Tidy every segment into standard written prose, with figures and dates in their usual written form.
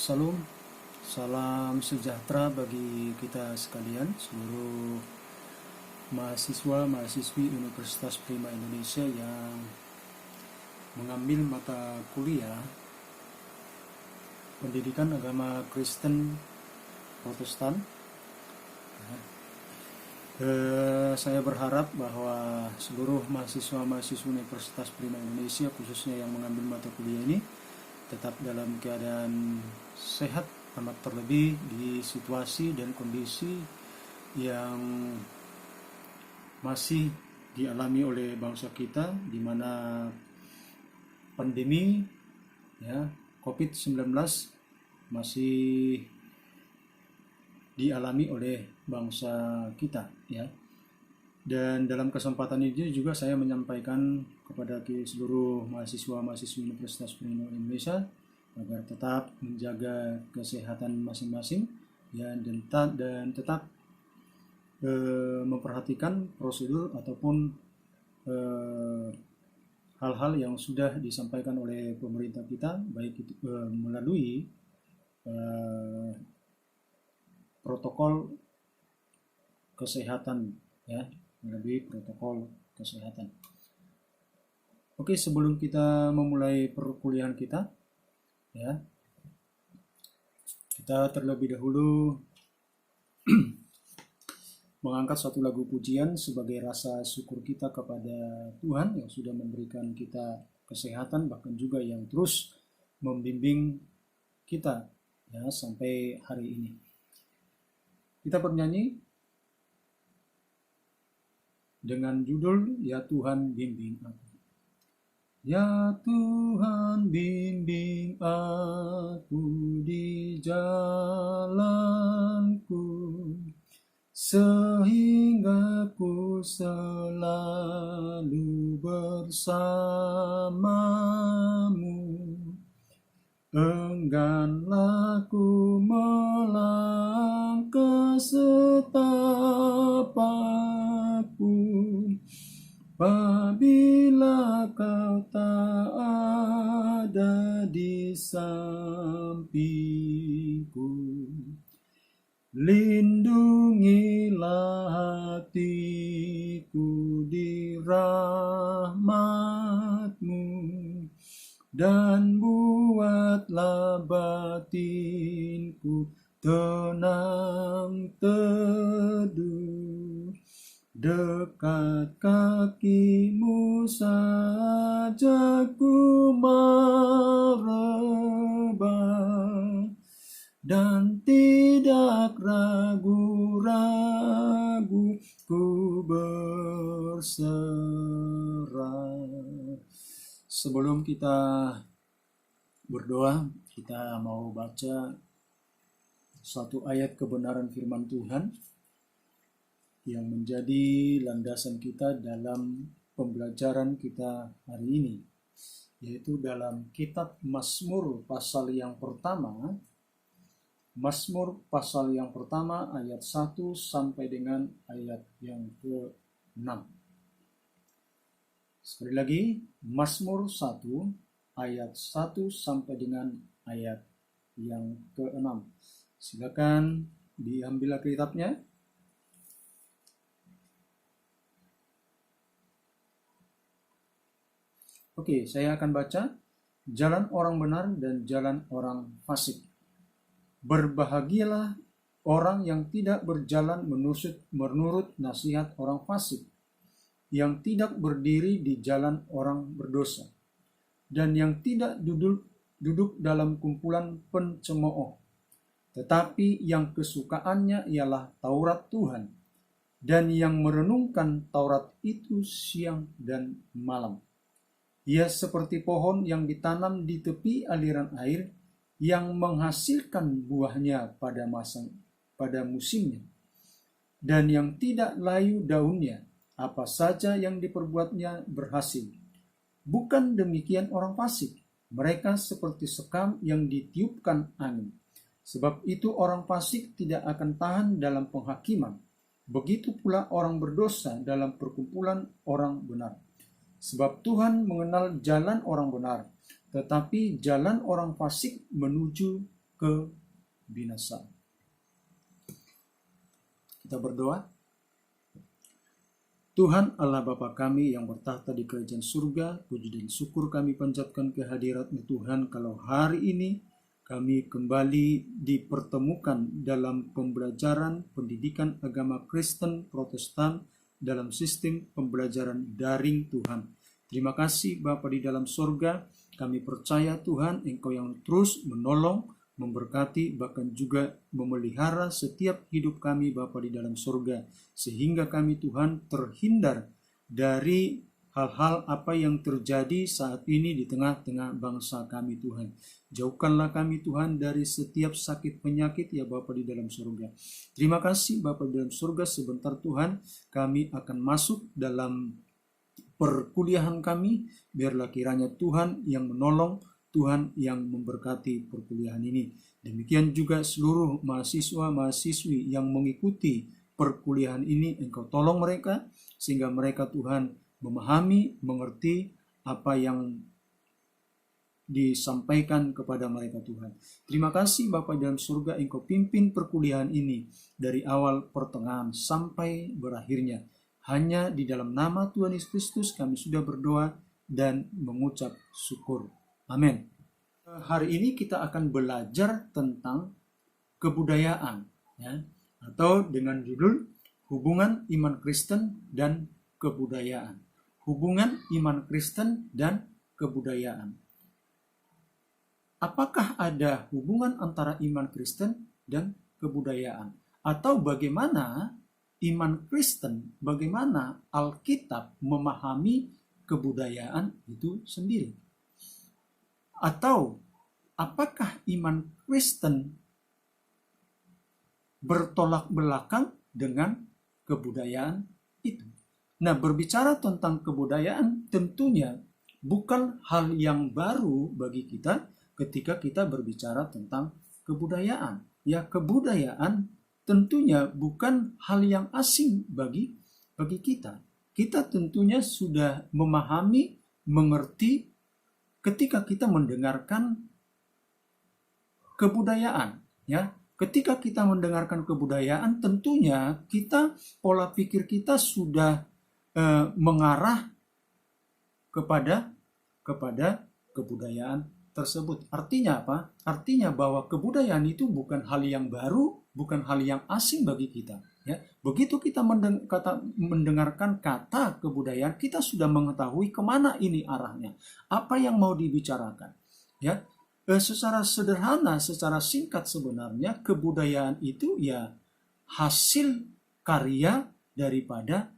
Salam, salam sejahtera bagi kita sekalian, seluruh mahasiswa-mahasiswi Universitas Prima Indonesia yang mengambil mata kuliah pendidikan agama Kristen Protestan. Saya berharap bahwa seluruh mahasiswa-mahasiswa Universitas Prima Indonesia, khususnya yang mengambil mata kuliah ini, tetap dalam keadaan sehat, amat terlebih di situasi dan kondisi yang masih dialami oleh bangsa kita, di mana pandemi COVID-19 masih dialami oleh bangsa kita ya. Dan dalam kesempatan ini juga saya menyampaikan kepada seluruh mahasiswa-mahasiswi Universitas Prima Indonesia agar tetap menjaga kesehatan masing-masing ya, dan tetap memperhatikan prosedur ataupun hal-hal yang sudah disampaikan oleh pemerintah kita, baik itu melalui protokol kesehatan ya, melalui protokol kesehatan. Oke, sebelum kita memulai perkuliahan kita ya, kita terlebih dahulu mengangkat suatu lagu pujian sebagai rasa syukur kita kepada Tuhan yang sudah memberikan kita kesehatan, bahkan juga yang terus membimbing kita ya sampai hari ini. Kita bernyanyi dengan judul Ya Tuhan Bimbing Aku. Ya Tuhan bimbing aku di jalanku, sehingga ku selalu bersamamu. Engganlah ku melangkah setapakku, apabila kau tak ada di sampingku. Lindungilah hatiku di rahmat-Mu, dan buatlah batinku tenang teduh. Dekat kaki-Mu saja ku merebah, dan tidak ragu-ragu ku berserah. Sebelum kita berdoa, kita mau baca satu ayat kebenaran firman Tuhan yang menjadi landasan kita dalam pembelajaran kita hari ini, yaitu dalam kitab Mazmur pasal yang pertama, ayat 1 sampai dengan ayat yang ke-6. Sekali lagi, Mazmur 1 ayat 1 sampai dengan ayat yang ke-6. Silakan diambil kitabnya. Oke, saya akan baca. Jalan orang benar dan jalan orang fasik. Berbahagialah orang yang tidak berjalan menurut nasihat orang fasik, yang tidak berdiri di jalan orang berdosa, dan yang tidak duduk dalam kumpulan pencemooh, tetapi yang kesukaannya ialah Taurat Tuhan, dan yang merenungkan Taurat itu siang dan malam. Ia seperti pohon yang ditanam di tepi aliran air, yang menghasilkan buahnya pada musimnya, dan yang tidak layu daunnya. Apa saja yang diperbuatnya berhasil. Bukan demikian orang fasik. Mereka seperti sekam yang ditiupkan angin. Sebab itu orang fasik tidak akan tahan dalam penghakiman. Begitu pula orang berdosa dalam perkumpulan orang benar. Sebab Tuhan mengenal jalan orang benar, tetapi jalan orang fasik menuju kebinasaan. Kita berdoa. Tuhan Allah Bapa kami yang bertahta di kerajaan surga, puji dan syukur kami panjatkan kehadirat-Mu Tuhan, kalau hari ini kami kembali dipertemukan dalam pembelajaran pendidikan agama Kristen Protestan dalam sistem pembelajaran daring Tuhan. Terima kasih Bapa di dalam surga, kami percaya Tuhan Engkau yang terus menolong, memberkati, bahkan juga memelihara setiap hidup kami Bapa di dalam surga, sehingga kami Tuhan terhindar dari hal-hal apa yang terjadi saat ini di tengah-tengah bangsa kami Tuhan. Jauhkanlah kami Tuhan dari setiap sakit penyakit ya Bapa di dalam surga. Terima kasih Bapa di dalam surga, sebentar Tuhan kami akan masuk dalam perkuliahan kami. Biarlah kiranya Tuhan yang menolong, Tuhan yang memberkati perkuliahan ini. Demikian juga seluruh mahasiswa-mahasiswi yang mengikuti perkuliahan ini, Engkau tolong mereka sehingga mereka Tuhan memahami, mengerti apa yang disampaikan kepada mereka Tuhan. Terima kasih Bapa dalam surga, Engkau pimpin perkuliahan ini dari awal, pertengahan, sampai berakhirnya. Hanya di dalam nama Tuhan Yesus Kristus kami sudah berdoa dan mengucap syukur. Amin. Hari ini kita akan belajar tentang kebudayaan, ya, atau dengan judul hubungan iman Kristen dan kebudayaan. Hubungan iman Kristen dan kebudayaan. Apakah ada hubungan antara iman Kristen dan kebudayaan? Atau bagaimana iman Kristen, bagaimana Alkitab memahami kebudayaan itu sendiri? Atau apakah iman Kristen bertolak belakang dengan kebudayaan itu? Nah, berbicara tentang kebudayaan tentunya bukan hal yang baru bagi kita ketika kita berbicara tentang kebudayaan. Ya, kebudayaan tentunya bukan hal yang asing bagi kita. Kita tentunya sudah memahami, mengerti ketika kita mendengarkan kebudayaan, ya. Ketika kita mendengarkan kebudayaan, tentunya pola pikir kita sudah mengarah kepada kebudayaan tersebut. Artinya apa? Artinya bahwa kebudayaan itu bukan hal yang baru, bukan hal yang asing bagi kita. Ya, begitu kita mendengarkan kata kebudayaan, kita sudah mengetahui kemana ini arahnya, apa yang mau dibicarakan. Ya, secara sederhana, secara singkat sebenarnya kebudayaan itu ya hasil karya daripada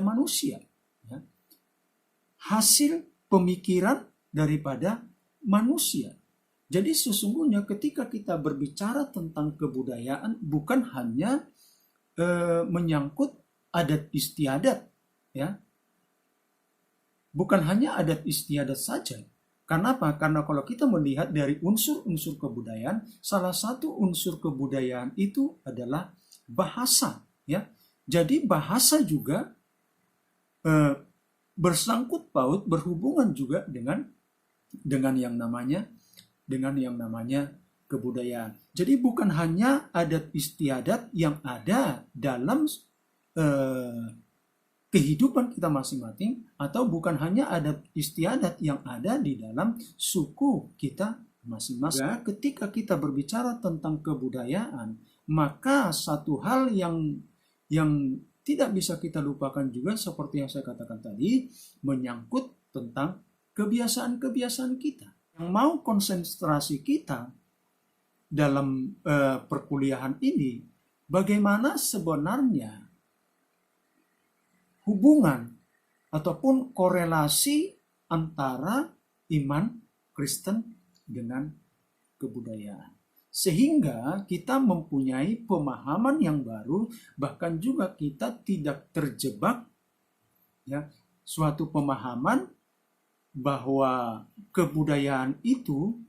manusia, ya. Hasil pemikiran daripada manusia. Jadi sesungguhnya ketika kita berbicara tentang kebudayaan bukan hanya menyangkut adat istiadat, ya. Bukan hanya adat istiadat saja. Karena apa? Karena kalau kita melihat dari unsur-unsur kebudayaan, salah satu unsur kebudayaan itu adalah bahasa, ya. Jadi bahasa juga bersangkut paut, berhubungan juga dengan yang namanya kebudayaan. Jadi bukan hanya adat istiadat yang ada dalam kehidupan kita masing-masing, atau bukan hanya adat istiadat yang ada di dalam suku kita masing-masing. Ketika kita berbicara tentang kebudayaan, maka satu hal yang tidak bisa kita lupakan juga seperti yang saya katakan tadi, menyangkut tentang kebiasaan-kebiasaan kita. Yang mau konsentrasi kita dalam perkuliahan ini, bagaimana sebenarnya hubungan ataupun korelasi antara iman Kristen dengan kebudayaan. Sehingga kita mempunyai pemahaman yang baru, bahkan juga kita tidak terjebak, ya, suatu pemahaman bahwa kebudayaan itu,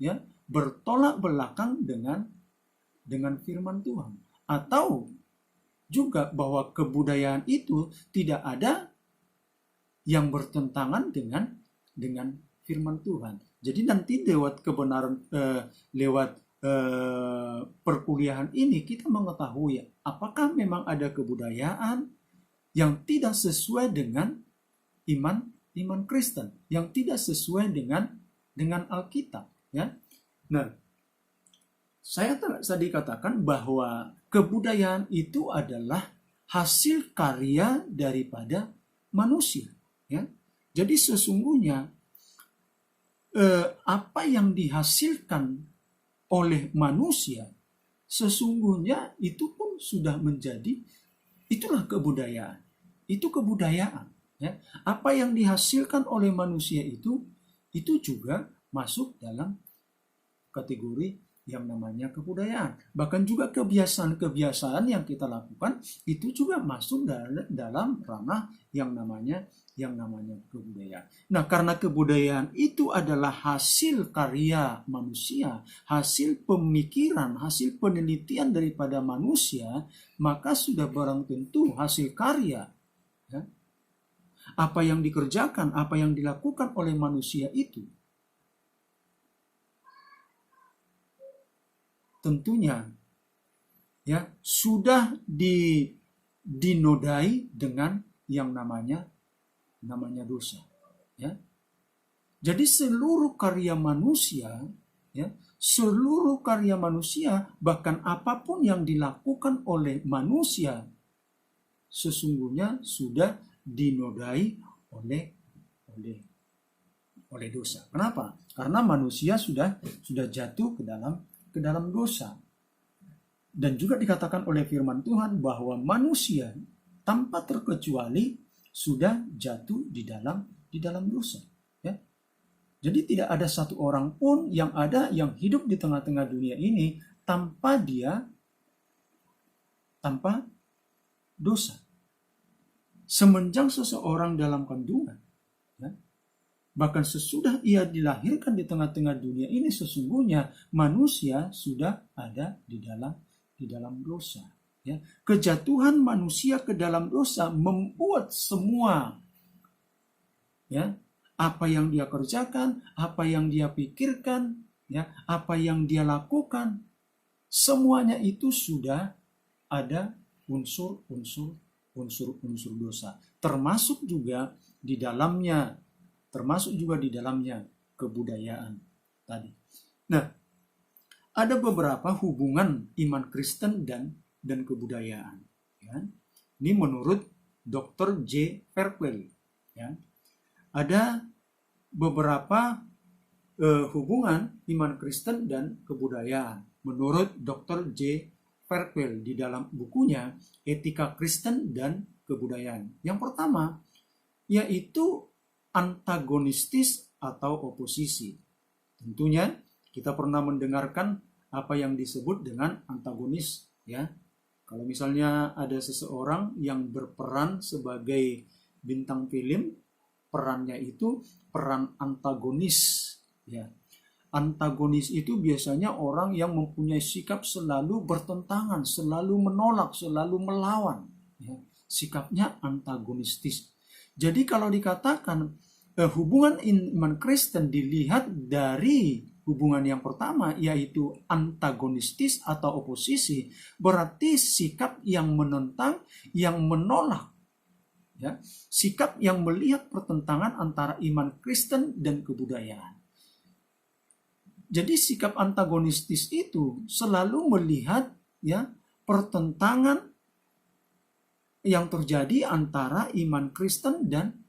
ya, bertolak belakang dengan firman Tuhan, atau juga bahwa kebudayaan itu tidak ada yang bertentangan dengan firman Tuhan. Jadi nanti lewat kebenaran, lewat perkuliahan ini kita mengetahui apakah memang ada kebudayaan yang tidak sesuai dengan iman Kristen, yang tidak sesuai dengan Alkitab, ya. Nah, saya tadi katakan bahwa kebudayaan itu adalah hasil karya daripada manusia, ya. Jadi sesungguhnya apa yang dihasilkan oleh manusia sesungguhnya itu pun sudah menjadi, itulah kebudayaan. Itu kebudayaan, ya. Apa yang dihasilkan oleh manusia itu juga masuk dalam kategori yang namanya kebudayaan. Bahkan juga kebiasaan-kebiasaan yang kita lakukan itu juga masuk dalam ranah yang namanya kebudayaan. Nah, karena kebudayaan itu adalah hasil karya manusia, hasil pemikiran, hasil penelitian daripada manusia, maka sudah barang tentu hasil karya, ya. Apa yang dikerjakan, apa yang dilakukan oleh manusia itu tentunya, ya, sudah dinodai dengan yang namanya dosa, ya. Jadi seluruh karya manusia, ya, seluruh karya manusia, bahkan apapun yang dilakukan oleh manusia sesungguhnya sudah dinodai oleh dosa. Kenapa? Karena manusia sudah jatuh ke dalam dosa. Dan juga dikatakan oleh firman Tuhan bahwa manusia tanpa terkecuali sudah jatuh di dalam dosa, ya. Jadi tidak ada satu orang pun yang hidup di tengah-tengah dunia ini tanpa dosa. Semenjak seseorang dalam kandungan, ya, bahkan sesudah ia dilahirkan di tengah-tengah dunia ini, sesungguhnya manusia sudah ada di dalam dosa, ya. Kejatuhan manusia ke dalam dosa membuat semua, ya, apa yang dia kerjakan, apa yang dia pikirkan, ya, apa yang dia lakukan, semuanya itu sudah ada unsur-unsur dosa, termasuk juga di dalamnya kebudayaan tadi. Nah, ada beberapa hubungan iman Kristen dan kebudayaan, ya. Ini menurut Dr. J. Perkwell, ya. Ada beberapa hubungan iman Kristen dan kebudayaan menurut Dr. J. Perkwell di dalam bukunya Etika Kristen dan Kebudayaan. Yang pertama yaitu antagonistis atau oposisi. Tentunya kita pernah mendengarkan apa yang disebut dengan antagonis, ya. Kalau misalnya ada seseorang yang berperan sebagai bintang film, perannya itu peran antagonis, ya. Antagonis itu biasanya orang yang mempunyai sikap selalu bertentangan, selalu menolak, selalu melawan, ya. Sikapnya antagonistis. Jadi kalau dikatakan hubungan iman Kristen dilihat dari hubungan yang pertama, yaitu antagonistis atau oposisi, berarti sikap yang menentang, yang menolak, ya. Sikap yang melihat pertentangan antara iman Kristen dan kebudayaan. Jadi sikap antagonistis itu selalu melihat, ya, pertentangan yang terjadi antara iman Kristen dan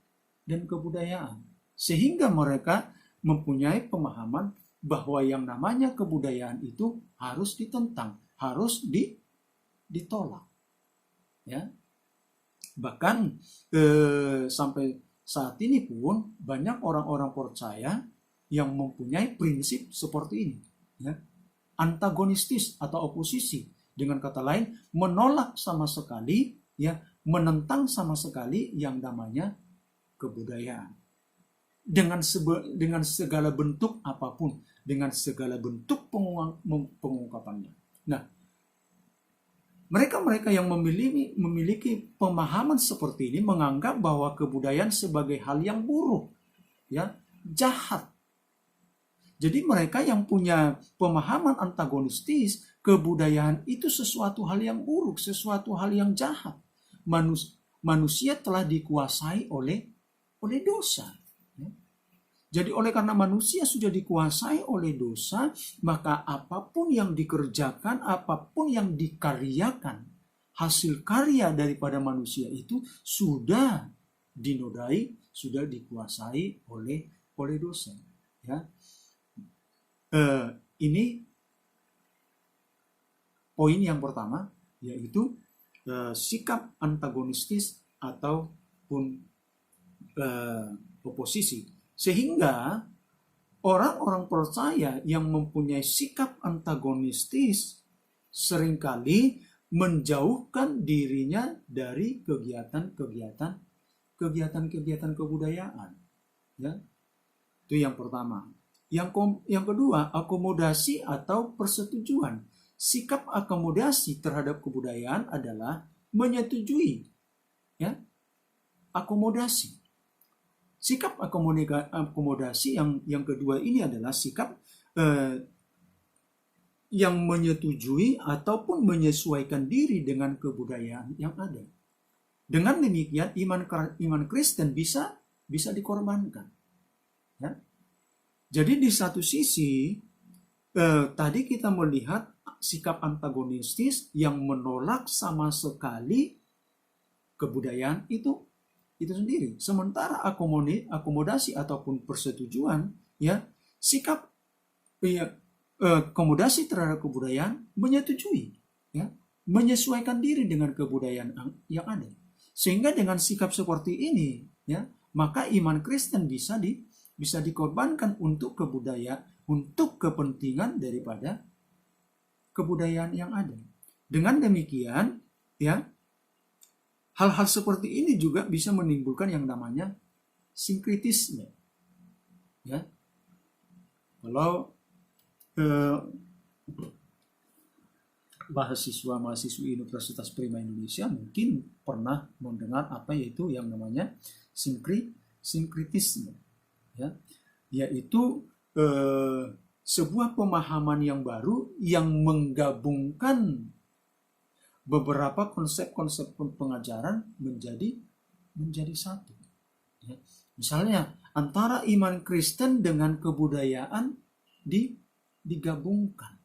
kebudayaan. Sehingga mereka mempunyai pemahaman bahwa yang namanya kebudayaan itu harus ditentang, harus ditolak, ya. Bahkan sampai saat ini pun banyak orang-orang percaya yang mempunyai prinsip seperti ini, ya. Antagonistis atau oposisi, dengan kata lain menolak sama sekali, ya, menentang sama sekali yang namanya kebudayaan dengan segala bentuk apapun, dengan segala bentuk pengungkapannya. Nah, mereka yang memiliki pemahaman seperti ini menganggap bahwa kebudayaan sebagai hal yang buruk, ya, jahat. Jadi mereka yang punya pemahaman antagonistis, kebudayaan itu sesuatu hal yang buruk, sesuatu hal yang jahat. Manusia telah dikuasai oleh dosa. Jadi oleh karena manusia sudah dikuasai oleh dosa, maka apapun yang dikerjakan, apapun yang dikaryakan, hasil karya daripada manusia itu sudah dinodai, sudah dikuasai oleh dosa. Ya. Ini poin yang pertama, yaitu sikap antagonistis ataupun oposisi. Sehingga orang-orang percaya yang mempunyai sikap antagonistis seringkali menjauhkan dirinya dari kegiatan kebudayaan. Ya. Itu yang pertama. Yang kedua, akomodasi atau persetujuan. Sikap akomodasi terhadap kebudayaan adalah menyetujui, ya, akomodasi. Sikap akomodasi yang kedua ini adalah sikap yang menyetujui ataupun menyesuaikan diri dengan kebudayaan yang ada. Dengan demikian iman Kristen bisa dikorbankan. Ya. Jadi di satu sisi tadi kita melihat sikap antagonistis yang menolak sama sekali kebudayaan itu sendiri. Sementara akomodasi ataupun persetujuan, ya, sikap akomodasi terhadap kebudayaan menyetujui, ya, menyesuaikan diri dengan kebudayaan yang ada. Sehingga dengan sikap seperti ini, ya, maka iman Kristen bisa dikorbankan untuk untuk kepentingan daripada kebudayaan yang ada. Dengan demikian, ya, hal-hal seperti ini juga bisa menimbulkan yang namanya sinkritisme. Ya. Kalau mahasiswa-mahasiswi Universitas Prima Indonesia mungkin pernah mendengar apa yaitu yang namanya sinkritisme. Ya, yaitu sebuah pemahaman yang baru yang menggabungkan beberapa konsep-konsep pengajaran menjadi satu. Ya. Misalnya antara iman Kristen dengan kebudayaan digabungkan.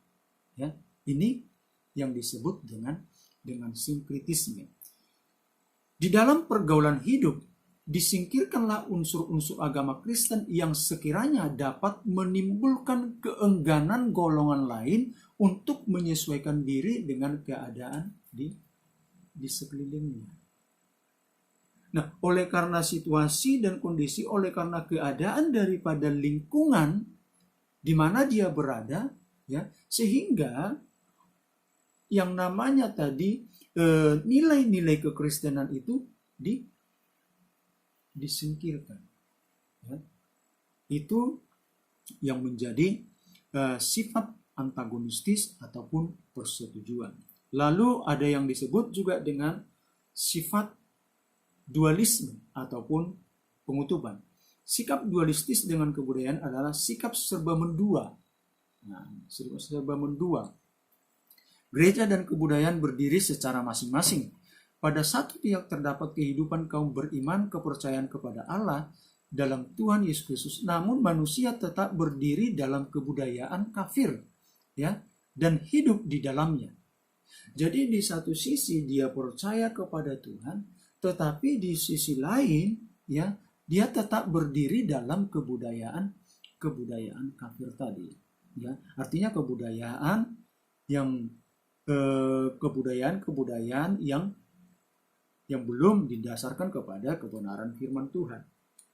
Ya. Ini yang disebut dengan sinkritisme. Di dalam pergaulan hidup disingkirkanlah unsur-unsur agama Kristen yang sekiranya dapat menimbulkan keengganan golongan lain untuk menyesuaikan diri dengan keadaan di sekelilingnya. Nah, oleh karena situasi dan kondisi, oleh karena keadaan daripada lingkungan di mana dia berada, ya, sehingga yang namanya tadi nilai-nilai kekristenan itu disingkirkan. Ya. Itu yang menjadi sifat antagonistis ataupun persetujuan. Lalu ada yang disebut juga dengan sifat dualisme ataupun pengutuban. Sikap dualistis dengan kebudayaan adalah sikap serba mendua. Nah, serba mendua. Gereja dan kebudayaan berdiri secara masing-masing. Pada satu pihak terdapat kehidupan kaum beriman, kepercayaan kepada Allah dalam Tuhan Yesus Kristus. Namun manusia tetap berdiri dalam kebudayaan kafir, ya, dan hidup di dalamnya. Jadi di satu sisi dia percaya kepada Tuhan, tetapi di sisi lain, ya, dia tetap berdiri dalam kebudayaan kafir tadi. Ya, artinya kebudayaan yang belum didasarkan kepada kebenaran firman Tuhan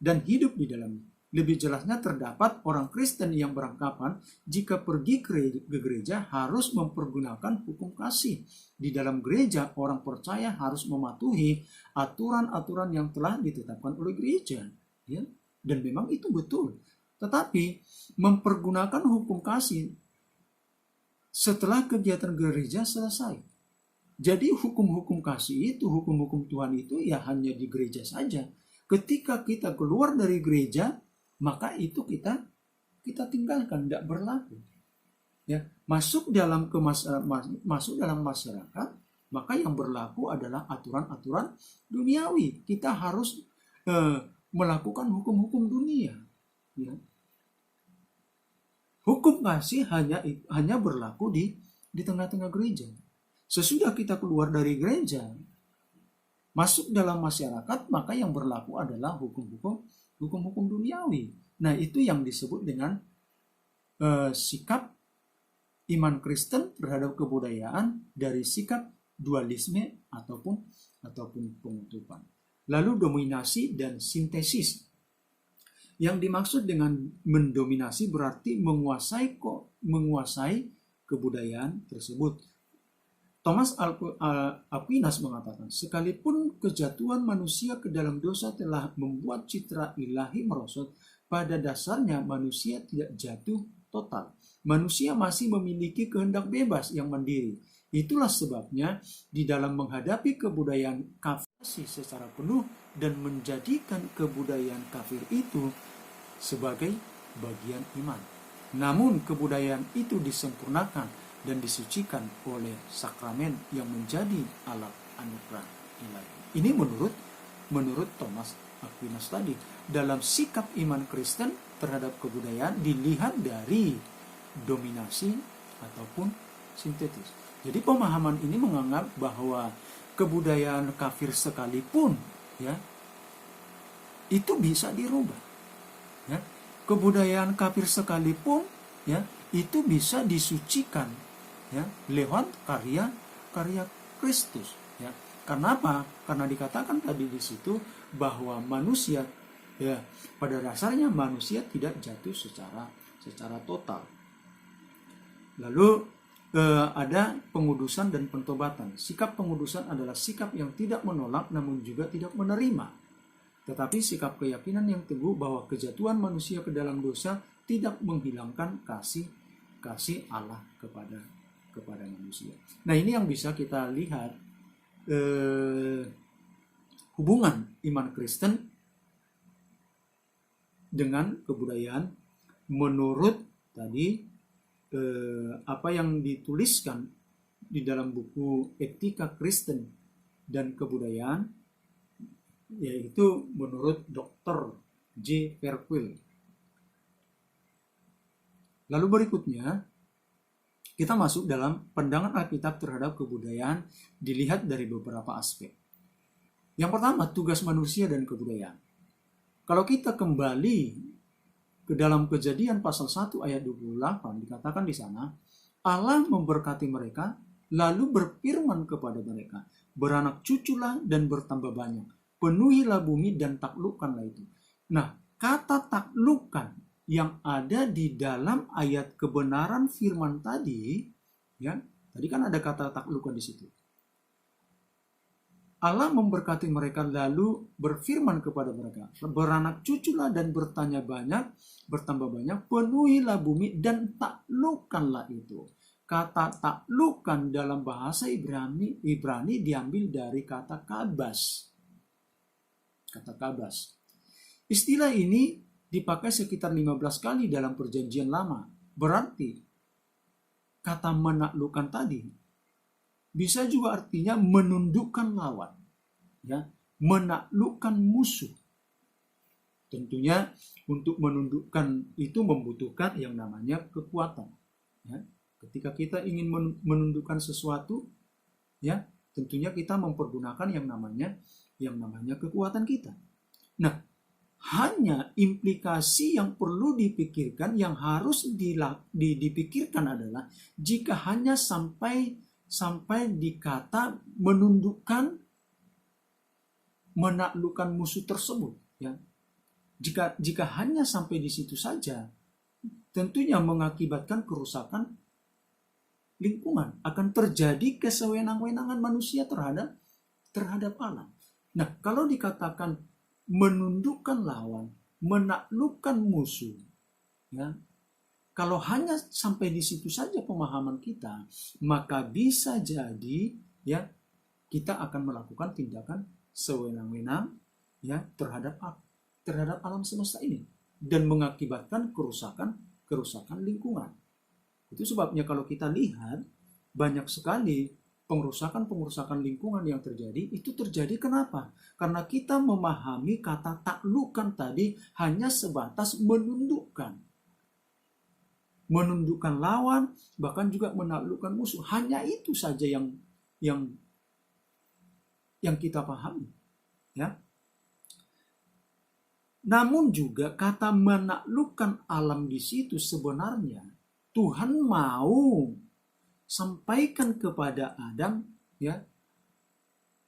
dan hidup di dalamnya. Lebih jelasnya terdapat orang Kristen yang beranggapan jika pergi ke gereja harus mempergunakan hukum kasih. Di dalam gereja orang percaya harus mematuhi aturan-aturan yang telah ditetapkan oleh gereja, ya. Dan memang itu betul. Tetapi mempergunakan hukum kasih setelah kegiatan gereja selesai. Jadi hukum-hukum kasih itu, hukum-hukum Tuhan itu ya hanya di gereja saja. Ketika kita keluar dari gereja, maka itu kita kita tinggalkan, tidak berlaku. Ya, masuk dalam masyarakat, maka yang berlaku adalah aturan-aturan duniawi. Kita harus melakukan hukum-hukum dunia. Ya. Hukum kasih hanya berlaku di tengah-tengah gereja. Sesudah kita keluar dari gereja, masuk dalam masyarakat, maka yang berlaku adalah hukum-hukum duniawi. Nah, itu yang disebut dengan sikap iman Kristen terhadap kebudayaan dari sikap dualisme ataupun penutupan. Lalu dominasi dan sintesis. Yang dimaksud dengan mendominasi berarti menguasai kebudayaan tersebut. Thomas Aquinas mengatakan, sekalipun kejatuhan manusia ke dalam dosa telah membuat citra ilahi merosot, pada dasarnya manusia tidak jatuh total. Manusia masih memiliki kehendak bebas yang mandiri. Itulah sebabnya di dalam menghadapi kebudayaan kafir secara penuh dan menjadikan kebudayaan kafir itu sebagai bagian iman. Namun kebudayaan itu disempurnakan dan disucikan oleh sakramen yang menjadi alat anugerah ilahi. Ini menurut Thomas Aquinas tadi. Dalam sikap iman Kristen terhadap kebudayaan dilihat dari dominasi ataupun sintetis. Jadi pemahaman ini menganggap bahwa kebudayaan kafir sekalipun ya itu bisa dirubah. Ya, kebudayaan kafir sekalipun ya itu bisa disucikan ya lewat karya Kristus ya. Karena apa? Karena dikatakan tadi di situ bahwa manusia ya pada dasarnya manusia tidak jatuh secara total. Lalu ada pengudusan dan pentobatan. Sikap pengudusan adalah sikap yang tidak menolak namun juga tidak menerima. Tetapi sikap keyakinan yang teguh bahwa kejatuhan manusia ke dalam dosa tidak menghilangkan kasih Allah kepada manusia. Nah, ini yang bisa kita lihat hubungan iman Kristen dengan kebudayaan menurut tadi apa yang dituliskan di dalam buku Etika Kristen dan Kebudayaan, yaitu menurut Dr. J. Verkuil. Lalu berikutnya kita masuk dalam pandangan Alkitab terhadap kebudayaan dilihat dari beberapa aspek. Yang pertama, tugas manusia dan kebudayaan. Kalau kita kembali ke dalam Kejadian pasal 1 ayat 28 dikatakan di sana, Allah memberkati mereka lalu berfirman kepada mereka, beranak cuculah dan bertambah banyak, penuhilah bumi dan taklukkanlah itu. Nah, kata taklukkan yang ada di dalam ayat kebenaran firman tadi, ya, tadi kan ada kata taklukkan di situ. Allah memberkati mereka lalu berfirman kepada mereka, beranak cuculah dan bertambah banyak, penuhilah bumi dan taklukkanlah itu. Kata taklukkan dalam bahasa Ibrani diambil dari kata kabas. Kata kabas. Istilah ini dipakai sekitar 15 kali dalam Perjanjian Lama. Berarti kata menaklukkan tadi bisa juga artinya menundukkan lawan, ya, menaklukkan musuh. Tentunya untuk menundukkan itu membutuhkan yang namanya kekuatan. Ya. Ketika kita ingin menundukkan sesuatu, ya, tentunya kita mempergunakan yang namanya kekuatan kita. Nah, hanya implikasi yang perlu dipikirkan, yang harus dipikirkan adalah jika hanya sampai di kata menundukkan, menaklukkan musuh tersebut, ya. Jika hanya sampai di situ saja, tentunya mengakibatkan kerusakan lingkungan, akan terjadi kesewenang-wenangan manusia terhadap alam. Nah, kalau dikatakan menundukkan lawan, menaklukkan musuh, ya, kalau hanya sampai di situ saja pemahaman kita, maka bisa jadi ya kita akan melakukan tindakan sewenang-wenang ya terhadap alam semesta ini dan mengakibatkan kerusakan kerusakan lingkungan. Itu sebabnya kalau kita lihat banyak sekali pengrusakan lingkungan yang terjadi. Itu terjadi kenapa? Karena kita memahami kata taklukkan tadi hanya sebatas menundukkan lawan, bahkan juga menaklukkan musuh. Hanya itu saja yang kita pahami, ya. Namun juga kata menaklukkan alam di situ sebenarnya Tuhan mau sampaikan kepada Adam, ya.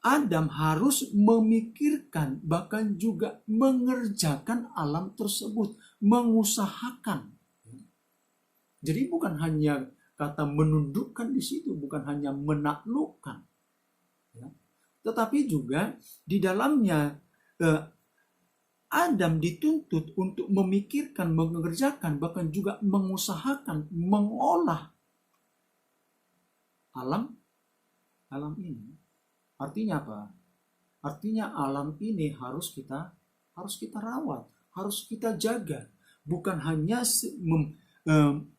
Adam harus memikirkan, bahkan juga mengerjakan alam tersebut, mengusahakan. Jadi bukan hanya kata menundukkan di situ, bukan hanya menaklukkan, ya. Tetapi juga di dalamnya Adam dituntut untuk memikirkan, mengerjakan, bahkan juga mengusahakan, mengolah alam ini. Artinya apa? Artinya alam ini harus kita rawat, harus kita jaga, bukan hanya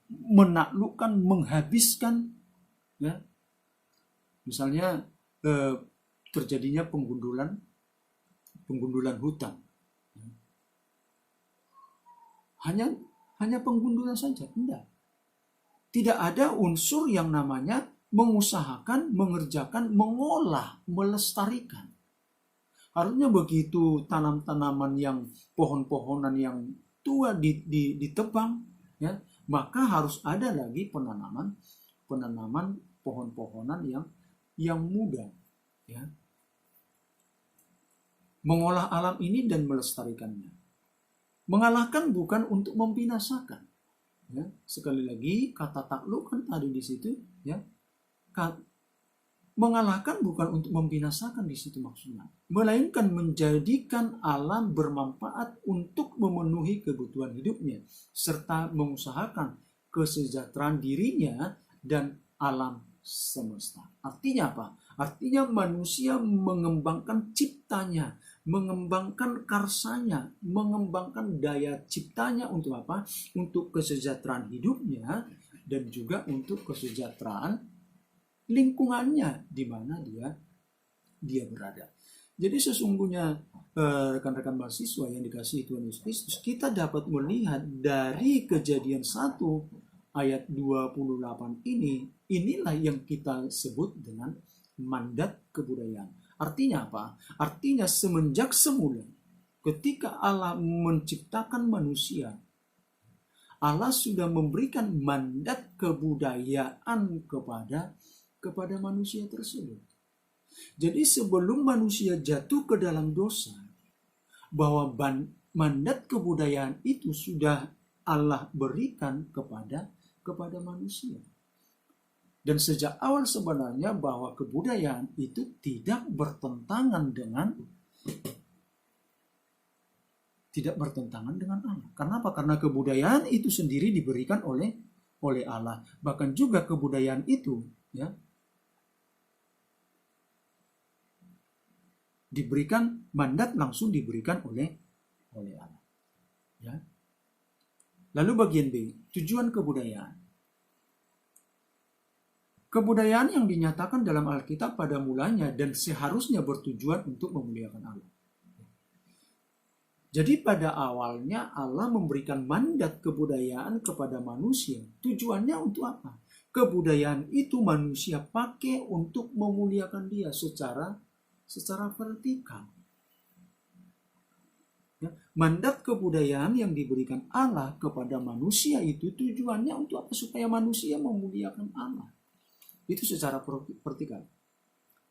menaklukkan, menghabiskan, ya. Misalnya terjadinya penggundulan hutan, hanya penggundulan saja, tidak ada unsur yang namanya mengusahakan, mengerjakan, mengolah, melestarikan. Harusnya begitu tahun-tahanan yang pohon-pohonan yang tua ditebang, ya, maka harus ada lagi penanaman pohon-pohonan yang muda, ya. Mengolah alam ini dan melestarikannya. Mengalahkan bukan untuk membinasakan, ya. Sekali lagi kata taklukkan tadi di situ, ya. Mengalahkan bukan untuk membinasakan di situ maksudnya, melainkan menjadikan alam bermanfaat untuk memenuhi kebutuhan hidupnya serta mengusahakan kesejahteraan dirinya dan alam semesta. Artinya apa? Artinya manusia mengembangkan ciptanya, mengembangkan karsanya, mengembangkan daya ciptanya untuk apa? Untuk kesejahteraan hidupnya dan juga untuk kesejahteraan lingkungannya di mana dia berada. Jadi sesungguhnya rekan-rekan mahasiswa yang dikasihi Tuhan Yesus Kristus, kita dapat melihat dari Kejadian 1 ayat 28 inilah yang kita sebut dengan mandat kebudayaan. Artinya apa? Artinya semenjak semula ketika Allah menciptakan manusia, Allah sudah memberikan mandat kebudayaan kepada manusia tersebut. Jadi sebelum manusia jatuh ke dalam dosa, bahwa mandat kebudayaan itu sudah Allah berikan kepada manusia. Dan sejak awal sebenarnya bahwa kebudayaan itu tidak bertentangan dengan Allah. Kenapa? Karena kebudayaan itu sendiri diberikan oleh Allah. Bahkan juga kebudayaan itu, ya, diberikan mandat langsung diberikan oleh Allah, ya. Lalu bagian B, tujuan kebudayaan. Kebudayaan yang dinyatakan dalam Alkitab pada mulanya dan seharusnya bertujuan untuk memuliakan Allah. Jadi pada awalnya Allah memberikan mandat kebudayaan kepada manusia. Tujuannya untuk apa? Kebudayaan itu manusia pakai untuk memuliakan Dia secara vertikal. Ya, mandat kebudayaan yang diberikan Allah kepada manusia itu tujuannya untuk apa? Supaya manusia memuliakan Allah. Itu secara vertikal.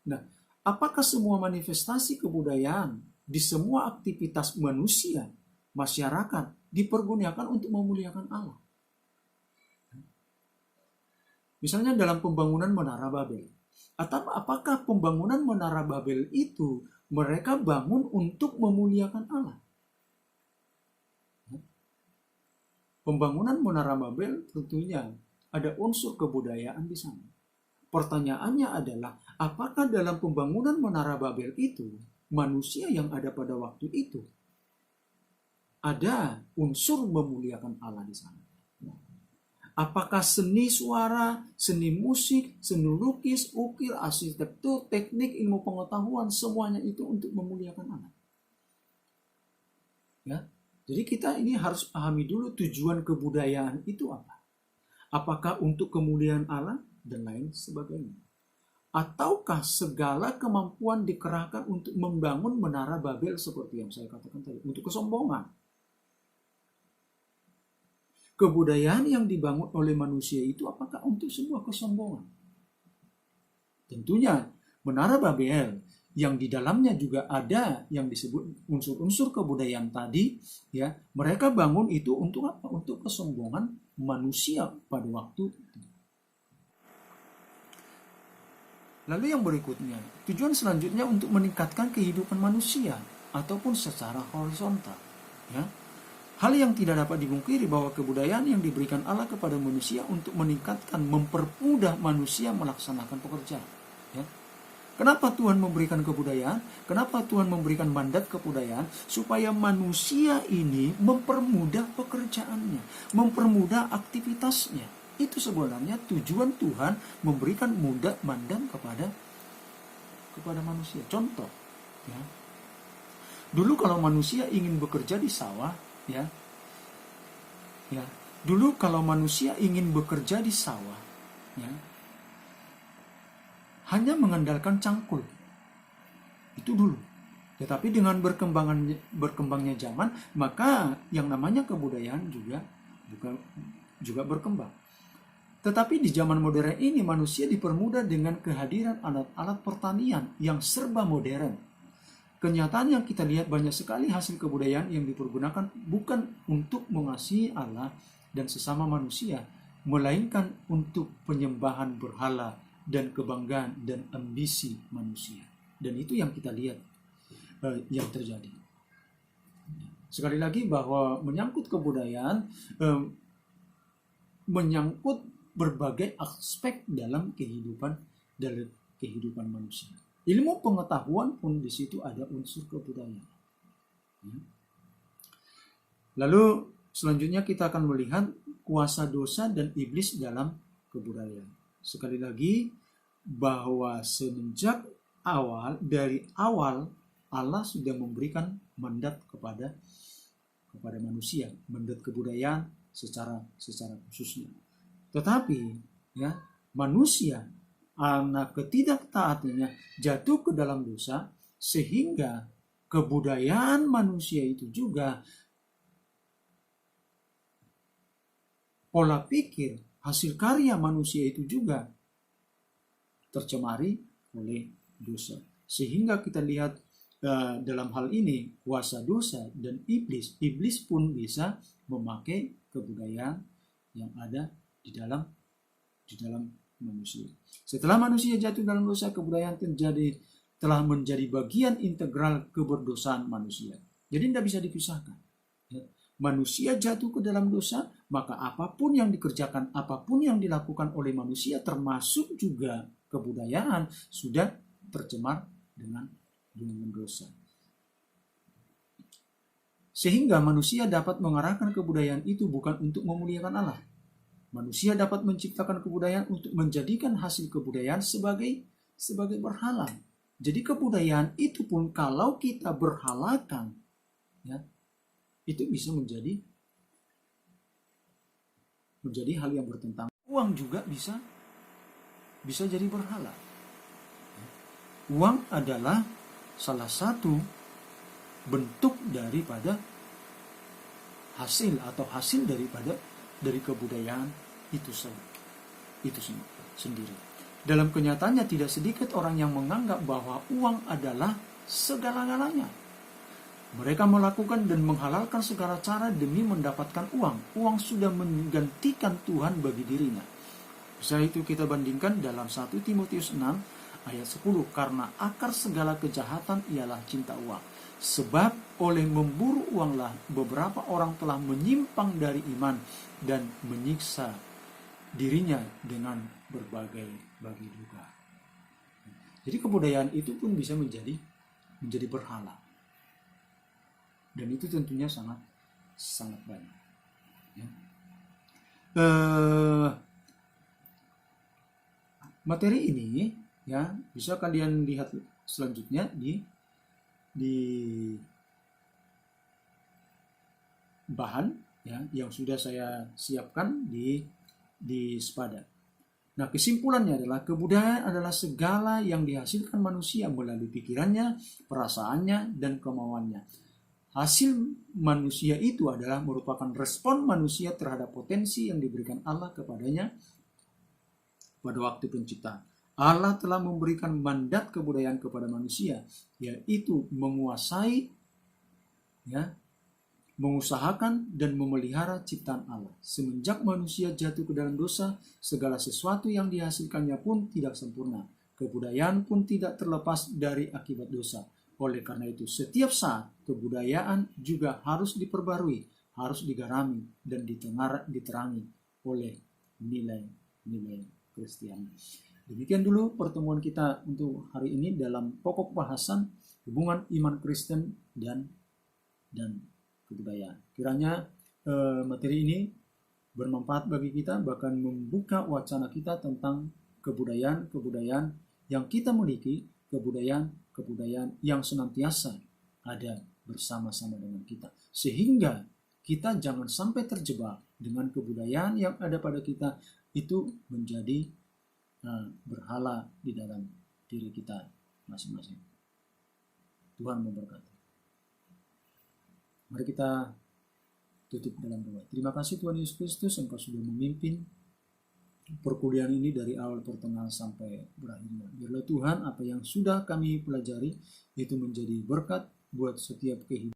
Nah, apakah semua manifestasi kebudayaan di semua aktivitas manusia, masyarakat dipergunakan untuk memuliakan Allah? Misalnya dalam pembangunan Menara Babel. Atau apakah pembangunan Menara Babel itu mereka bangun untuk memuliakan Allah? Pembangunan Menara Babel tentunya ada unsur kebudayaan di sana. Pertanyaannya adalah, apakah dalam pembangunan Menara Babel itu manusia yang ada pada waktu itu ada unsur memuliakan Allah di sana? Apakah seni suara, seni musik, seni lukis, ukir, arsitektur, teknik, ilmu pengetahuan, semuanya itu untuk memuliakan Allah. Ya, jadi kita ini harus pahami dulu tujuan kebudayaan itu apa. Apakah untuk kemuliaan Allah dan lain sebagainya. Ataukah segala kemampuan dikerahkan untuk membangun menara Babel seperti yang saya katakan tadi, untuk kesombongan. Kebudayaan yang dibangun oleh manusia itu apakah untuk sebuah kesombongan? Tentunya menara Babel yang di dalamnya juga ada yang disebut unsur-unsur kebudayaan tadi, ya, mereka bangun itu untuk apa? Untuk kesombongan manusia pada waktu itu. Lalu yang berikutnya, tujuan selanjutnya untuk meningkatkan kehidupan manusia ataupun secara horizontal, ya. Hal yang tidak dapat dipungkiri bahwa kebudayaan yang diberikan Allah kepada manusia untuk meningkatkan, mempermudah manusia melaksanakan pekerjaan. Ya. Kenapa Tuhan memberikan kebudayaan? Kenapa Tuhan memberikan mandat kebudayaan? Supaya manusia ini mempermudah pekerjaannya, mempermudah aktivitasnya. Itu sebenarnya tujuan Tuhan memberikan mandat kepada manusia. Contoh, ya. Dulu kalau manusia ingin bekerja di sawah, ya, dulu kalau manusia ingin bekerja di sawah, ya, hanya mengandalkan cangkul, itu dulu. Tetapi dengan berkembangnya zaman, maka yang namanya kebudayaan juga berkembang. Tetapi di zaman modern ini manusia dipermudah dengan kehadiran alat-alat pertanian yang serba modern. Kenyataan yang kita lihat banyak sekali hasil kebudayaan yang dipergunakan bukan untuk mengasihi Allah dan sesama manusia, melainkan untuk penyembahan berhala dan kebanggaan dan ambisi manusia. Dan itu yang kita lihat yang terjadi. Sekali lagi bahwa menyangkut kebudayaan, menyangkut berbagai aspek dalam kehidupan manusia. Ilmu pengetahuan pun di situ ada unsur kebudayaan. Lalu selanjutnya kita akan melihat kuasa dosa dan iblis dalam kebudayaan. Sekali lagi bahwa dari awal Allah sudah memberikan mandat kepada manusia, mandat kebudayaan secara khususnya. Tetapi ya, manusia anak ketidaktaatannya jatuh ke dalam dosa, sehingga kebudayaan manusia itu juga, pola pikir, hasil karya manusia itu juga tercemari oleh dosa. Sehingga kita lihat dalam hal ini kuasa dosa dan iblis pun bisa memakai kebudayaan yang ada di dalam manusia. Setelah manusia jatuh dalam dosa, kebudayaan telah menjadi bagian integral keberdosaan manusia. Jadi tidak bisa dipisahkan. Manusia jatuh ke dalam dosa, maka apapun yang dikerjakan, apapun yang dilakukan oleh manusia, termasuk juga kebudayaan, sudah tercemar dengan dosa. Sehingga manusia dapat mengarahkan kebudayaan itu bukan untuk memuliakan Allah. Manusia dapat menciptakan kebudayaan untuk menjadikan hasil kebudayaan sebagai berhala. Jadi kebudayaan itu pun kalau kita berhalakan, ya, itu bisa menjadi hal yang bertentangan. Uang juga bisa jadi berhala. Uang adalah salah satu bentuk daripada hasil dari kebudayaan itu sendiri. Dalam kenyataannya tidak sedikit orang yang menganggap bahwa uang adalah segala-galanya. Mereka melakukan dan menghalalkan segala cara demi mendapatkan uang. Uang sudah menggantikan Tuhan bagi dirinya. Setelah itu kita bandingkan dalam 1 Timotius 6 ayat 10. Karena akar segala kejahatan ialah cinta uang. Sebab oleh memburu uanglah beberapa orang telah menyimpang dari iman dan menyiksa dirinya dengan berbagai duka. Jadi kebudayaan itu pun bisa menjadi berhala. Dan itu tentunya sangat banyak. Ya. Materi ini ya bisa kalian lihat selanjutnya di bahan ya yang sudah saya siapkan di Spada. Nah, kesimpulannya adalah kebudayaan adalah segala yang dihasilkan manusia melalui pikirannya, perasaannya, dan kemauannya. Hasil manusia itu adalah merupakan respon manusia terhadap potensi yang diberikan Allah kepadanya pada waktu penciptaan. Allah telah memberikan mandat kebudayaan kepada manusia, yaitu menguasai, mengusahakan dan memelihara ciptaan Allah. Semenjak manusia jatuh ke dalam dosa, segala sesuatu yang dihasilkannya pun tidak sempurna. Kebudayaan pun tidak terlepas dari akibat dosa. Oleh karena itu, setiap saat kebudayaan juga harus diperbarui, harus digarami dan diterangi oleh nilai-nilai Kristiani. Demikian dulu pertemuan kita untuk hari ini dalam pokok bahasan hubungan iman Kristen dan kebudayaan. Kiranya materi ini bermanfaat bagi kita, bahkan membuka wacana kita tentang kebudayaan yang kita miliki, kebudayaan yang senantiasa ada bersama-sama dengan kita. Sehingga kita jangan sampai terjebak dengan kebudayaan yang ada pada kita itu menjadi berhala di dalam diri kita masing-masing. Tuhan memberkati. Mari kita tutup dalam doa. Terima kasih Tuhan Yesus Kristus, Engkau sudah memimpin perkuliahan ini dari awal pertengahan sampai berakhirnya. Biarlah Tuhan apa yang sudah kami pelajari itu menjadi berkat buat setiap kehidupan